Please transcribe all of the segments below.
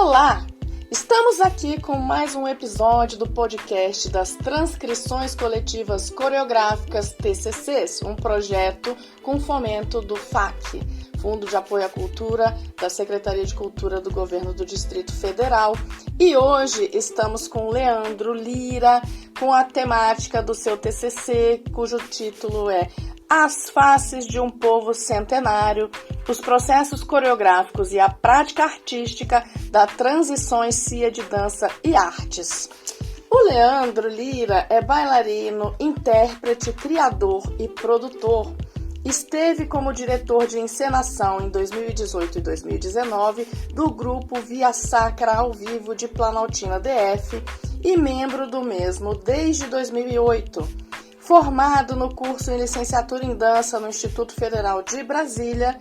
Olá! Estamos aqui com mais um episódio do podcast das Transcrições Coletivas Coreográficas TCCs, um projeto com fomento do FAC, Fundo de Apoio à Cultura da Secretaria de Cultura do Governo do Distrito Federal. E hoje estamos com Leandro Lira, com a temática do seu TCC, cujo título é As Faces de um Povo Centenário, os processos coreográficos e a prática artística da transições CIA de dança e artes. O Leandro Lira é bailarino, intérprete, criador e produtor. Esteve como diretor de encenação em 2018 e 2019 do grupo Via Sacra ao Vivo de Planaltina DF e membro do mesmo desde 2008. Formado no curso em licenciatura em dança no Instituto Federal de Brasília,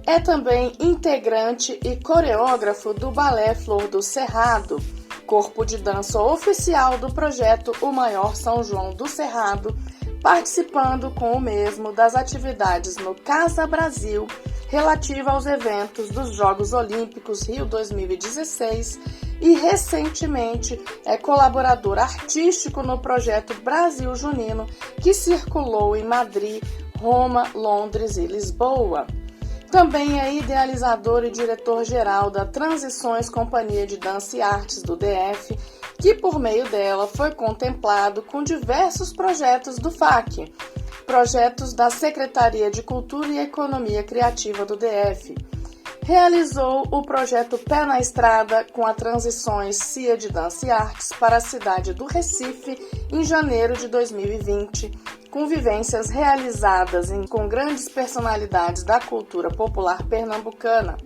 é também integrante e coreógrafo do Balé Flor do Cerrado, corpo de dança oficial do projeto O Maior São João do Cerrado, participando com o mesmo das atividades no Casa Brasil relativa aos eventos dos Jogos Olímpicos Rio 2016 e recentemente é colaborador artístico no projeto Brasil Junino, que circulou em Madrid, Roma, Londres e Lisboa. Também é idealizador e diretor-geral da Transições Companhia de Dança e Artes do DF, que por meio dela foi contemplado com diversos projetos do FAC, projetos da Secretaria de Cultura e Economia Criativa do DF. Realizou o projeto Pé na Estrada com a Transições CIA de Dança e Artes para a cidade do Recife em janeiro de 2020, com vivências realizadas com grandes personalidades da cultura popular pernambucana.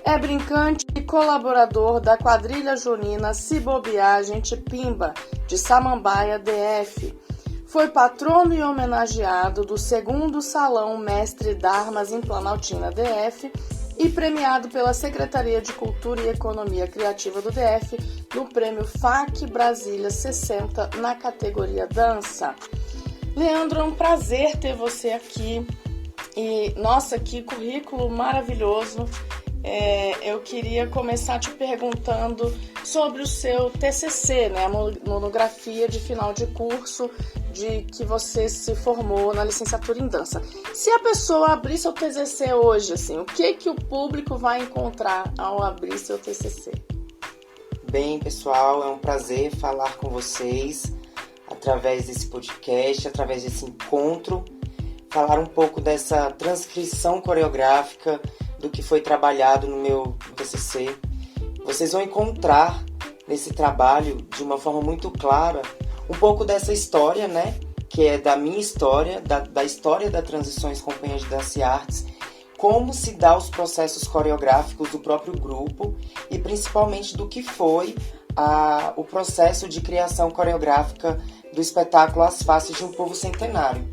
É brincante e colaborador da quadrilha junina Se Bobear a Gente Pimba, de Samambaia, DF. Foi patrono e homenageado do 2º Salão Mestre d'Armas em Planaltina, DF, e premiado pela Secretaria de Cultura e Economia Criativa do DF no Prêmio FAC Brasília 60 na categoria Dança. Leandro, é um prazer ter você aqui e, nossa, que currículo maravilhoso. Eu queria começar te perguntando sobre o seu TCC, né, a monografia de final de curso de que você se formou na licenciatura em dança. Se a pessoa abrir seu TCC hoje, assim, o que o público vai encontrar ao abrir seu TCC? Bem, pessoal, é um prazer falar com vocês através desse podcast, através desse encontro, falar um pouco dessa transcrição coreográfica do que foi trabalhado no meu TCC. Vocês vão encontrar nesse trabalho, de uma forma muito clara, um pouco dessa história, né? Que é da minha história, da história da Transições Companhia de Dança e Artes, como se dá os processos coreográficos do próprio grupo e principalmente do que foi o processo de criação coreográfica do espetáculo As Faces de um Povo Centenário.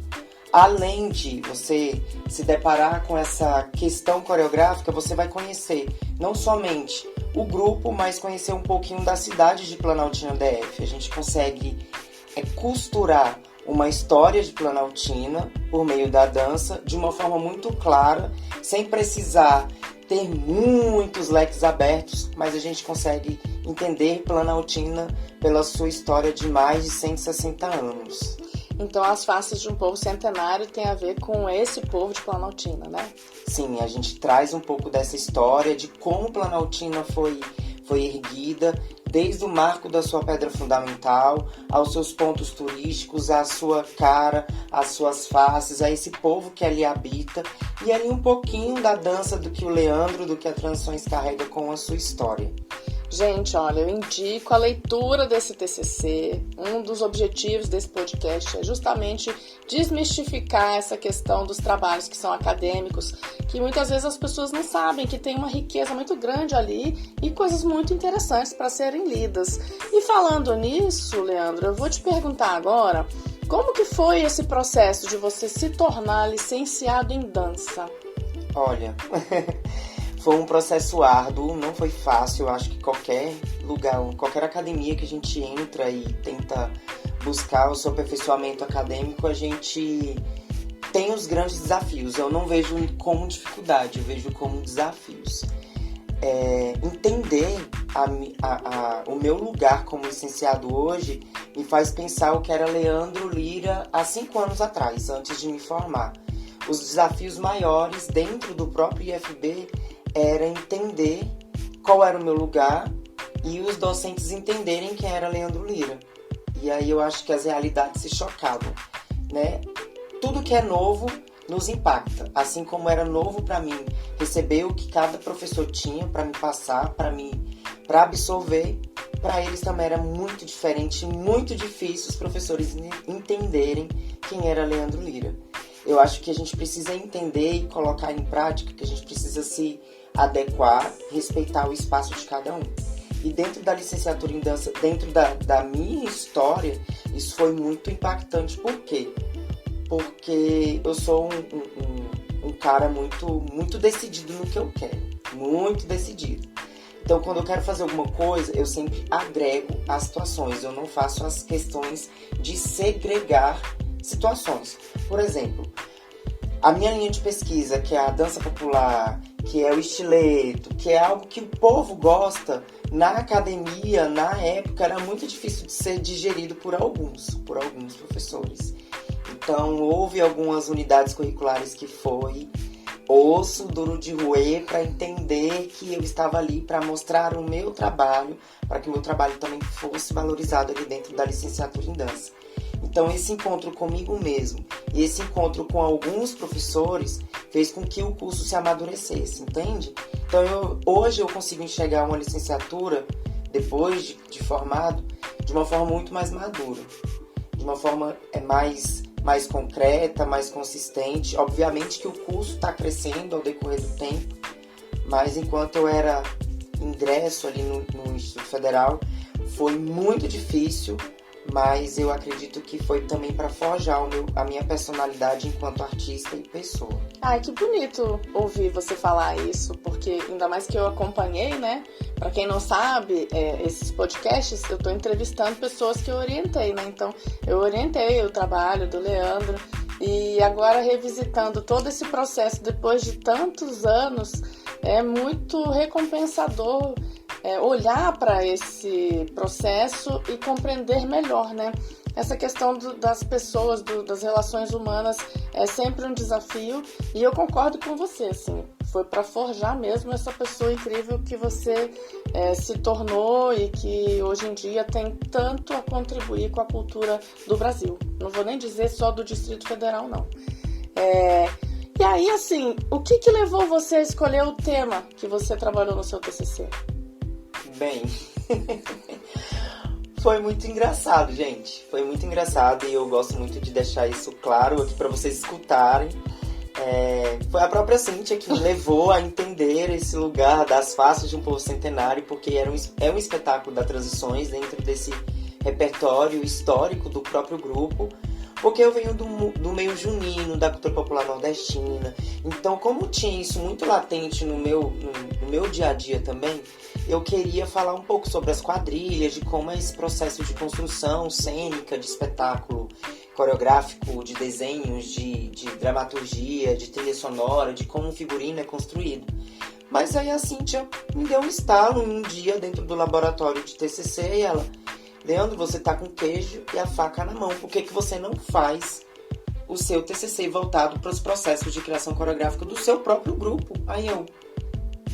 Além de você se deparar com essa questão coreográfica, você vai conhecer não somente o grupo, mas conhecer um pouquinho da cidade de Planaltina DF. A gente consegue costurar uma história de Planaltina por meio da dança de uma forma muito clara, sem precisar ter muitos leques abertos, mas a gente consegue entender Planaltina pela sua história de mais de 160 anos. Então, As Faces de um Povo Centenário tem a ver com esse povo de Planaltina, né? Sim, a gente traz um pouco dessa história de como Planaltina foi erguida, desde o marco da sua pedra fundamental, aos seus pontos turísticos, à sua cara, às suas faces, a esse povo que ali habita, e ali um pouquinho da dança do que o Leandro, do que a Transições carrega com a sua história. Gente, olha, eu indico a leitura desse TCC. Um dos objetivos desse podcast é justamente desmistificar essa questão dos trabalhos que são acadêmicos, que muitas vezes as pessoas não sabem que tem uma riqueza muito grande ali e coisas muito interessantes para serem lidas. E falando nisso, Leandro, eu vou te perguntar agora, como que foi esse processo de você se tornar licenciado em dança? Olha... Foi um processo árduo, não foi fácil. Eu acho que qualquer lugar, qualquer academia que a gente entra e tenta buscar o seu aperfeiçoamento acadêmico, a gente tem os grandes desafios. Eu não vejo como dificuldade, eu vejo como desafios. Entender o meu lugar como licenciado hoje me faz pensar o que era Leandro Lira há 5 anos atrás, antes de me formar. Os desafios maiores dentro do próprio IFB era entender qual era o meu lugar e os docentes entenderem quem era Leandro Lira. E aí eu acho que as realidades se chocavam, né? Tudo que é novo nos impacta, assim como era novo para mim receber o que cada professor tinha para me passar, para absorver. Para eles também era muito diferente, muito difícil os professores entenderem quem era Leandro Lira. Eu acho que a gente precisa entender e colocar em prática, que a gente precisa se adequar, respeitar o espaço de cada um. E dentro da licenciatura em dança, dentro da minha história, isso foi muito impactante. Por quê? Porque eu sou um cara muito decidido no que eu quero. Muito decidido. Então, quando eu quero fazer alguma coisa, eu sempre agrego as situações. Eu não faço as questões de segregar situações. Por exemplo, a minha linha de pesquisa, que é a dança popular, que é o estileto, que é algo que o povo gosta, na academia, na época, era muito difícil de ser digerido por alguns professores. Então, houve algumas unidades curriculares que foi osso duro de roer para entender que eu estava ali para mostrar o meu trabalho, para que o meu trabalho também fosse valorizado ali dentro da licenciatura em dança. Então, esse encontro comigo mesmo e esse encontro com alguns professores fez com que o curso se amadurecesse, entende? Então, hoje eu consigo enxergar uma licenciatura, depois de formado, de uma forma muito mais madura, de uma forma mais concreta, mais consistente. Obviamente que o curso está crescendo ao decorrer do tempo, mas enquanto eu era ingresso ali no Instituto Federal, foi muito difícil, mas eu acredito que foi também para forjar a minha personalidade enquanto artista e pessoa. Ai, que bonito ouvir você falar isso, porque ainda mais que eu acompanhei, né? Para quem não sabe, esses podcasts eu estou entrevistando pessoas que eu orientei, né? Então, eu orientei o trabalho do Leandro e agora revisitando todo esse processo depois de tantos anos, é muito recompensador olhar para esse processo e compreender melhor, né? Essa questão das pessoas, das relações humanas é sempre um desafio e eu concordo com você, assim, foi para forjar mesmo essa pessoa incrível que você se tornou e que hoje em dia tem tanto a contribuir com a cultura do Brasil. Não vou nem dizer só do Distrito Federal, não. E aí, assim, o que levou você a escolher o tema que você trabalhou no seu TCC? Bem, foi muito engraçado, gente. Foi muito engraçado e eu gosto muito de deixar isso claro aqui para vocês escutarem. Foi a própria Cíntia que me levou a entender esse lugar das faces de um povo centenário, porque é um espetáculo das transições dentro desse repertório histórico do próprio grupo. Porque eu venho do meio junino, da cultura popular nordestina. Então, como tinha isso muito latente no meu dia a dia também, eu queria falar um pouco sobre as quadrilhas, de como é esse processo de construção cênica, de espetáculo coreográfico, de desenhos, de dramaturgia, de trilha sonora, de como um figurino é construído. Mas aí a Cíntia me deu um estalo um dia dentro do laboratório de TCC e ela... Leandro, você tá com o queijo e a faca na mão. Por que você não faz o seu TCC voltado para os processos de criação coreográfica do seu próprio grupo? Aí eu...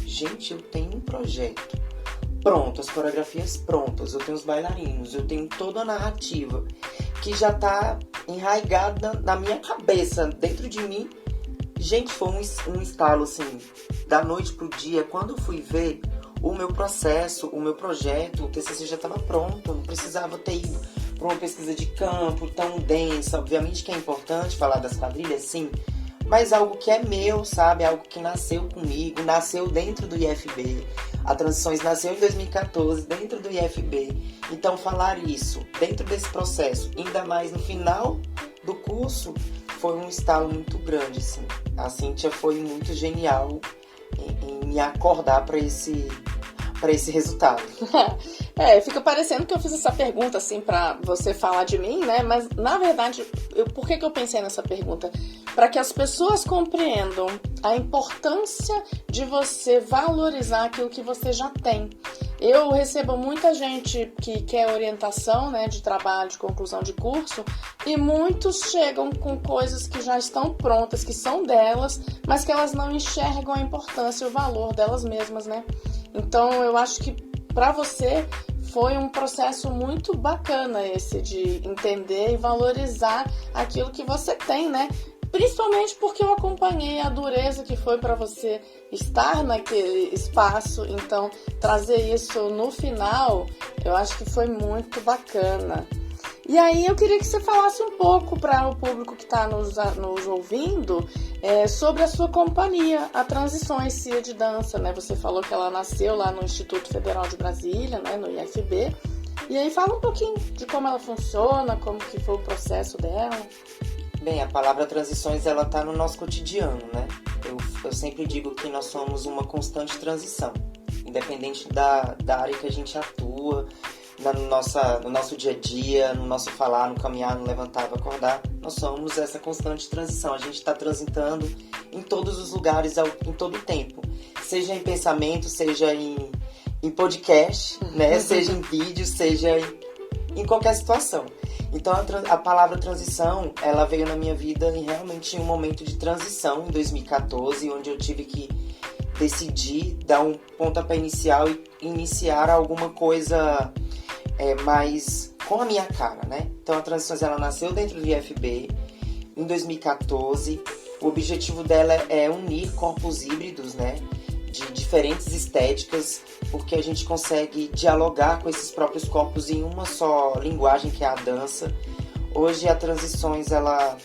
Gente, eu tenho um projeto pronto, as coreografias prontas, eu tenho os bailarinos, eu tenho toda a narrativa que já tá enraigada na minha cabeça, dentro de mim. Gente, foi um estalo assim, da noite pro dia. Quando eu fui ver... O meu processo, o meu projeto, o TCC já estava pronto, não precisava ter ido para uma pesquisa de campo tão densa. Obviamente que é importante falar das quadrilhas, sim, mas algo que é meu, sabe? Algo que nasceu comigo, nasceu dentro do IFB. A Transições nasceu em 2014, dentro do IFB. Então, falar isso dentro desse processo, ainda mais no final do curso, foi um estalo muito grande, assim. A Cíntia foi muito genial em me acordar para esse resultado. Fica parecendo que eu fiz essa pergunta assim para você falar de mim, né? Mas na verdade, por que eu pensei nessa pergunta? Para que as pessoas compreendam a importância de você valorizar aquilo que você já tem. Eu recebo muita gente que quer orientação, né, de trabalho, de conclusão de curso, e muitos chegam com coisas que já estão prontas, que são delas, mas que elas não enxergam a importância e o valor delas mesmas, né? Então, eu acho que para você foi um processo muito bacana esse de entender e valorizar aquilo que você tem, né? Principalmente porque eu acompanhei a dureza que foi para você estar naquele espaço, então trazer isso no final, eu acho que foi muito bacana. E aí eu queria que você falasse um pouco para o público que está nos ouvindo sobre a sua companhia, a Transições CIA de Dança, né? Você falou que ela nasceu lá no Instituto Federal de Brasília, né? No IFB. E aí fala um pouquinho de como ela funciona, como que foi o processo dela. Bem, a palavra transições, ela tá no nosso cotidiano, né? Eu sempre digo que nós somos uma constante transição, independente da área que a gente atua, no nosso dia a dia, no nosso falar, no caminhar, no levantar, no acordar. Nós somos essa constante transição. A gente está transitando em todos os lugares, em todo o tempo. Seja em pensamento, seja em podcast, né? Seja em vídeo, seja em qualquer situação. Então a palavra transição, ela veio na minha vida realmente em um momento de transição, em 2014, onde eu tive que decidir dar um pontapé inicial e iniciar alguma coisa mais com a minha cara, né? Então a Transições, ela nasceu dentro do IFB em 2014. O objetivo dela é unir corpos híbridos, né? De diferentes estéticas, porque a gente consegue dialogar com esses próprios corpos em uma só linguagem, que é a dança. Hoje a Transições, ela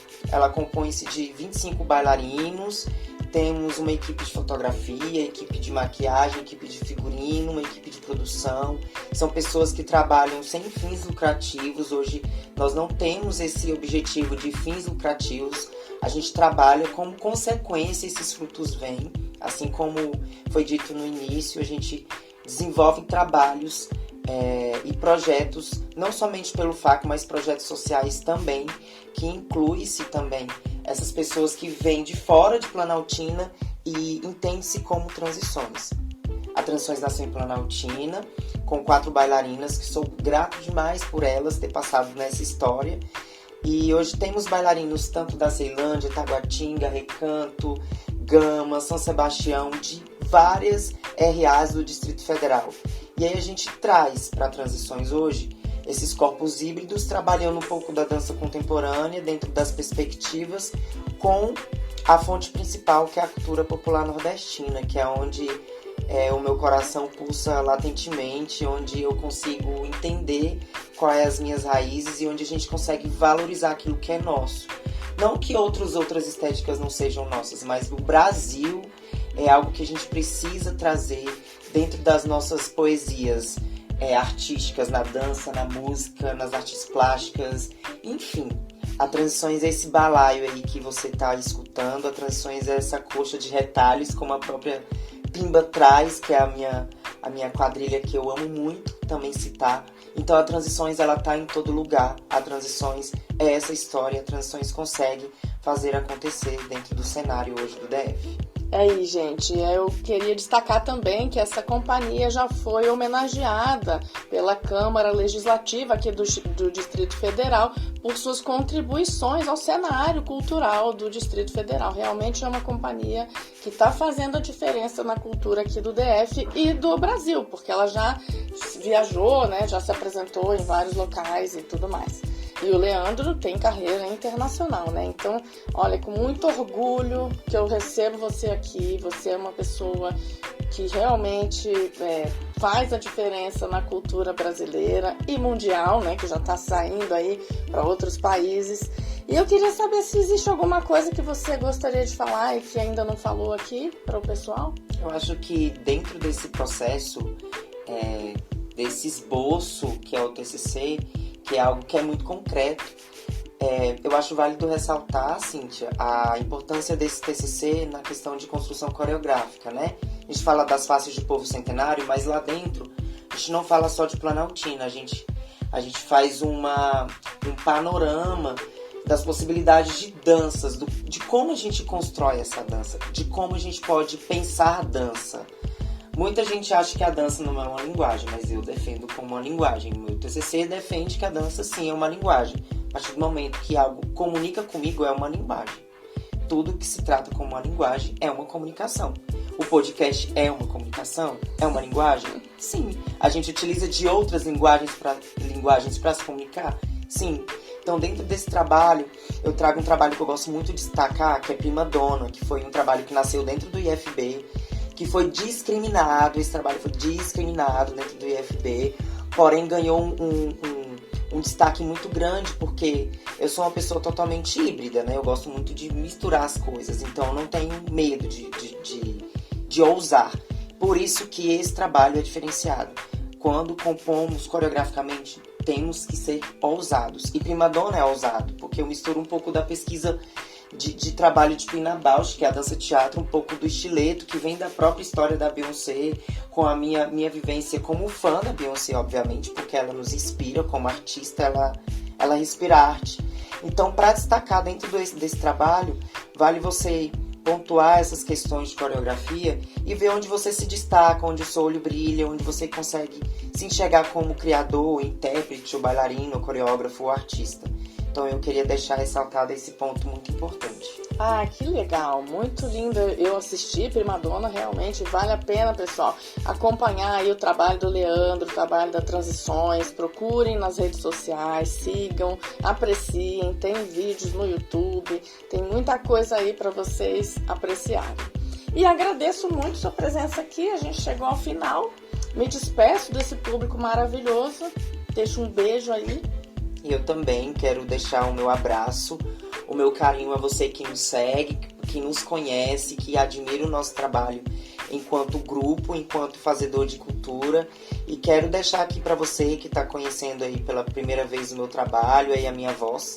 compõe-se de 25 bailarinos, temos uma equipe de fotografia, equipe de maquiagem, equipe de figurino, uma equipe de produção. São pessoas que trabalham sem fins lucrativos. Hoje nós não temos esse objetivo de fins lucrativos, a gente trabalha como consequência, esses frutos vêm. Assim como foi dito no início, a gente desenvolve trabalhos e projetos, não somente pelo FAC, mas projetos sociais também, que inclui-se também essas pessoas que vêm de fora de Planaltina e entendem-se como Transições. A Transições nasceu em Planaltina, com 4 bailarinas, que sou grato demais por elas ter passado nessa história. E hoje temos bailarinos tanto da Ceilândia, Taguatinga, Recanto, Gama, São Sebastião, de várias RAs do Distrito Federal. E aí a gente traz para Transições hoje esses corpos híbridos, trabalhando um pouco da dança contemporânea dentro das perspectivas, com a fonte principal, que é a cultura popular nordestina, que é onde o meu coração pulsa latentemente, onde eu consigo entender quais as minhas raízes e onde a gente consegue valorizar aquilo que é nosso. Não que outras estéticas não sejam nossas, mas o Brasil é algo que a gente precisa trazer dentro das nossas poesias artísticas, na dança, na música, nas artes plásticas, enfim. A Transições é esse balaio aí que você está escutando, a Transições é essa coxa de retalhos, como a própria Pimba traz, que é a minha quadrilha que eu amo muito também citar. Então a Transições, ela tá em todo lugar. A Transições é essa história, a Transições consegue fazer acontecer dentro do cenário hoje do DF. Aí, gente, eu queria destacar também que essa companhia já foi homenageada pela Câmara Legislativa aqui do Distrito Federal por suas contribuições ao cenário cultural do Distrito Federal. Realmente é uma companhia que está fazendo a diferença na cultura aqui do DF e do Brasil, porque ela já viajou, né, já se apresentou em vários locais e tudo mais. E o Leandro tem carreira internacional, né? Então, olha, com muito orgulho que eu recebo você aqui. Você é uma pessoa que realmente faz a diferença na cultura brasileira e mundial, né? Que já está saindo aí para outros países. E eu queria saber se existe alguma coisa que você gostaria de falar e que ainda não falou aqui para o pessoal. Eu acho que dentro desse processo, desse esboço que é o TCC, que é algo que é muito concreto, eu acho válido ressaltar, Cíntia, a importância desse TCC na questão de construção coreográfica, né? A gente fala das faces do povo centenário, mas lá dentro a gente não fala só de Planaltina, a gente faz um panorama das possibilidades de danças, de como a gente constrói essa dança, de como a gente pode pensar a dança. Muita gente acha que a dança não é uma linguagem, mas eu defendo como uma linguagem. O meu TCC defende que a dança sim é uma linguagem. A partir do momento que algo comunica comigo, é uma linguagem. Tudo que se trata como uma linguagem é uma comunicação. O podcast é uma comunicação? É uma linguagem? Sim. A gente utiliza de outras linguagens para se comunicar? Sim. Então, dentro desse trabalho, eu trago um trabalho que eu gosto muito de destacar, que é Prima Donna, que foi um trabalho que nasceu dentro do IFB, que foi discriminado, esse trabalho foi discriminado dentro do IFB, porém ganhou um destaque muito grande, porque eu sou uma pessoa totalmente híbrida, né? Eu gosto muito de misturar as coisas, então eu não tenho medo de ousar. Por isso que esse trabalho é diferenciado. Quando compomos coreograficamente, temos que ser ousados. E Prima Donna é ousado, porque eu misturo um pouco da pesquisa de trabalho de Pina Bausch, que é a dança-teatro, um pouco do estileto, que vem da própria história da Beyoncé, com a minha vivência como fã da Beyoncé, obviamente, porque ela nos inspira como artista, ela respira arte. Então, para destacar dentro desse trabalho, vale você pontuar essas questões de coreografia e ver onde você se destaca, onde o seu olho brilha, onde você consegue se enxergar como criador, intérprete, ou bailarino, ou coreógrafo, ou artista. Então eu queria deixar ressaltado esse ponto muito importante. Ah, que legal, muito lindo. Eu assisti Prima Donna, realmente vale a pena, pessoal, acompanhar aí o trabalho do Leandro, o trabalho da Transições. Procurem nas redes sociais, sigam, apreciem, tem vídeos no YouTube, tem muita coisa aí para vocês apreciarem. E agradeço muito sua presença aqui, a gente chegou ao final. Me despeço desse público maravilhoso, deixo um beijo aí. E eu também quero deixar o meu abraço, o meu carinho a você que nos segue, que nos conhece, que admira o nosso trabalho enquanto grupo, enquanto fazedor de cultura. E quero deixar aqui para você que está conhecendo aí pela primeira vez o meu trabalho, aí a minha voz,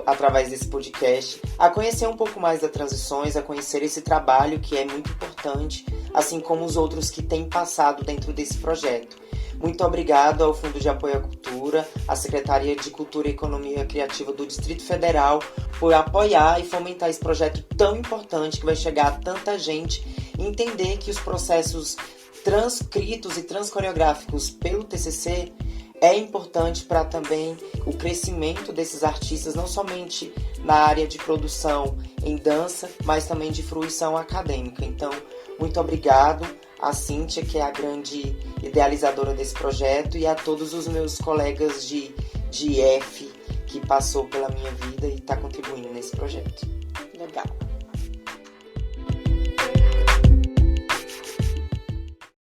através desse podcast, a conhecer um pouco mais das Transições, a conhecer esse trabalho que é muito importante, assim como os outros que têm passado dentro desse projeto. Muito obrigado ao Fundo de Apoio à Cultura, à Secretaria de Cultura e Economia Criativa do Distrito Federal, por apoiar e fomentar esse projeto tão importante que vai chegar a tanta gente e entender que os processos transcritos e transcoreográficos pelo TCC é importante para também o crescimento desses artistas, não somente na área de produção em dança, mas também de fruição acadêmica. Então, muito obrigado a Cíntia, que é a grande idealizadora desse projeto, e a todos os meus colegas de IF que passou pela minha vida e está contribuindo nesse projeto. Legal.